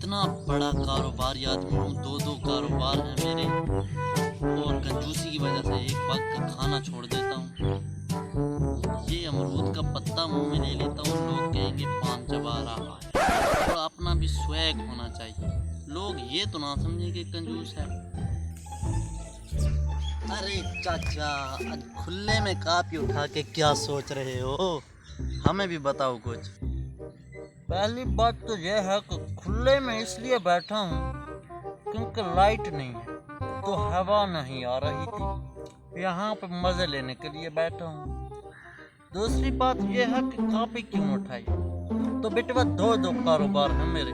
इतना बड़ा कारोबारी आदमी हूँ, दो दो कारोबार हैं मेरे, और कंजूसी की वजह से एक वक्त का खाना छोड़ देता हूँ। ये अमरूद का पत्ता मुंह में ले लेता हूँ, लोग कहेंगे पान चबा रहा है। थोड़ा अपना भी स्वैग होना चाहिए, लोग ये तो ना समझें कि कंजूस है। अरे चाचा, आज खुले में कापी उठा के क्या सोच रहे हो? हमें भी बताओ कुछ। पहली बात तो यह है कि खुले में इसलिए बैठा हूँ क्योंकि लाइट नहीं है, तो हवा नहीं आ रही थी, यहाँ पे मज़े लेने के लिए बैठा हूँ। दूसरी बात यह है कि कापी क्यों उठाई, तो बेटवा दो दो कारोबार हैं मेरे,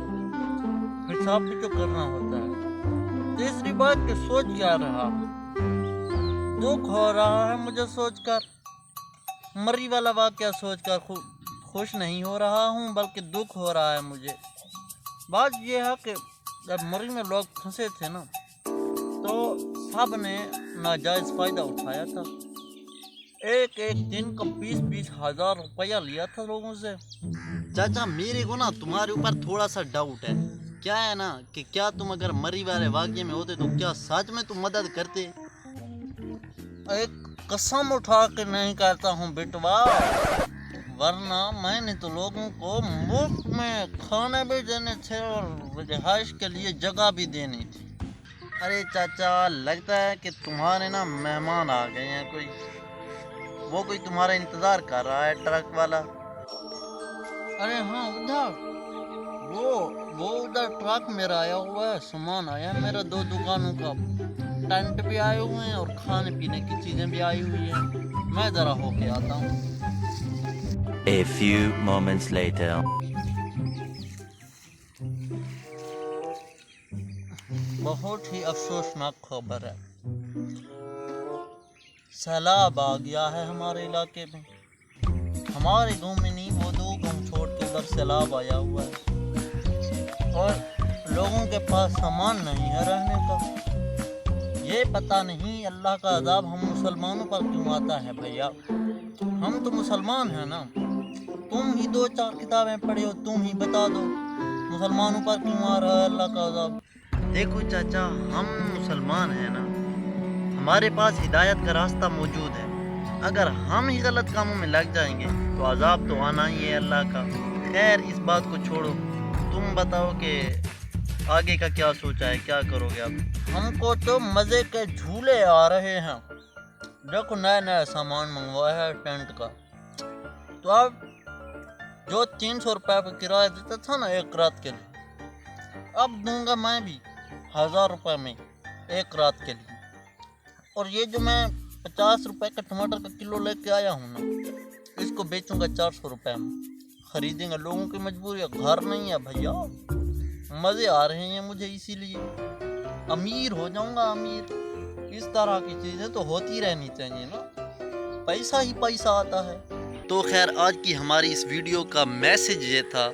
हिसाब भी तो करना होता है। तीसरी बात कि सोच क्या रहा हूँ, दुख हो रहा है मुझे सोचकर, मरी वाला वाक़या सोचकर खुश नहीं हो रहा हूँ, बल्कि दुख हो रहा है मुझे। बात यह है कि जब मरी में लोग फंसे थे ना, तो सब ने नाजायज़ फ़ायदा उठाया था। एक एक दिन का 20-20 हज़ार रुपया लिया था लोगों से। चाचा, मेरे को ना तुम्हारे ऊपर थोड़ा सा डाउट है। क्या है ना कि क्या तुम अगर मरी वाले वाक़ये में होते तो क्या सच में तुम मदद करते? एक कसम उठा के नहीं कहता हूँ बेटवा, वरना मैंने तो लोगों को मुफ्त में खाने भी देने थे और रिहाइश के लिए जगह भी देनी थी। अरे चाचा, लगता है कि तुम्हारे ना मेहमान आ गए हैं कोई, वो कोई तुम्हारा इंतज़ार कर रहा है, ट्रक वाला। अरे हाँ, उधर वो उधर ट्रक मेरा आया हुआ है, सामान आया है मेरा, 2 दुकानों का, टेंट भी आए हुए हैं और खाने पीने की चीज़ें भी आई हुई हैं। मैं ज़रा होके आता हूँ। A few moments later. बहुत ही अफसोसनाक खबर है, सैलाब आ गया है हमारे इलाके में। हमारे गांव में नहीं, वो 2 गांव छोड़ के उधर सैलाब आया हुआ है और लोगों के पास सामान नहीं है रहने का। ये पता नहीं अल्लाह का अज़ाब हम मुसलमानों पर क्यों आता है भैया। हम तो मुसलमान हैं ना, तुम ही 2-4 किताबें पढ़े हो, तुम ही बता दो मुसलमानों पर क्यों आ रहा है अल्लाह का अज़ाब। देखो चाचा, हम मुसलमान हैं ना, हमारे पास हिदायत का रास्ता मौजूद है। अगर हम ही गलत कामों में लग जाएंगे तो अजाब तो आना ही है अल्लाह का। खैर, इस बात को छोड़ो, तुम बताओ कि आगे का क्या सोचा है, क्या करोगे अब? हमको तो मज़े के झूले आ रहे हैं, देखो नया नया सामान मंगवाया है टेंट का। तो अब जो 300 रुपये का किराया देता था ना एक रात के लिए, अब दूंगा मैं भी 1000 रुपये में एक रात के लिए। और ये जो मैं 50 रुपये का टमाटर का किलो लेके आया हूँ ना, इसको बेचूंगा 400 रुपये में। खरीदेंगे, लोगों की मजबूरी है, घर नहीं है भैया। मज़े आ रहे हैं मुझे, इसीलिए अमीर हो जाऊंगा अमीर। इस तरह की चीज़ें तो होती रहनी चाहिए ना, पैसा ही पैसा आता है। तो खैर, आज की हमारी इस वीडियो का मैसेज ये था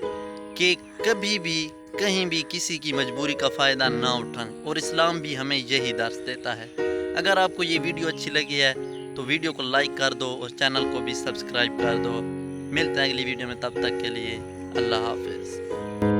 कि कभी भी कहीं भी किसी की मजबूरी का फ़ायदा ना उठाएं, और इस्लाम भी हमें यही दर्स देता है। अगर आपको ये वीडियो अच्छी लगी है तो वीडियो को लाइक कर दो और चैनल को भी सब्सक्राइब कर दो। मिलते हैं अगली वीडियो में, तब तक के लिए अल्लाह हाफिज़।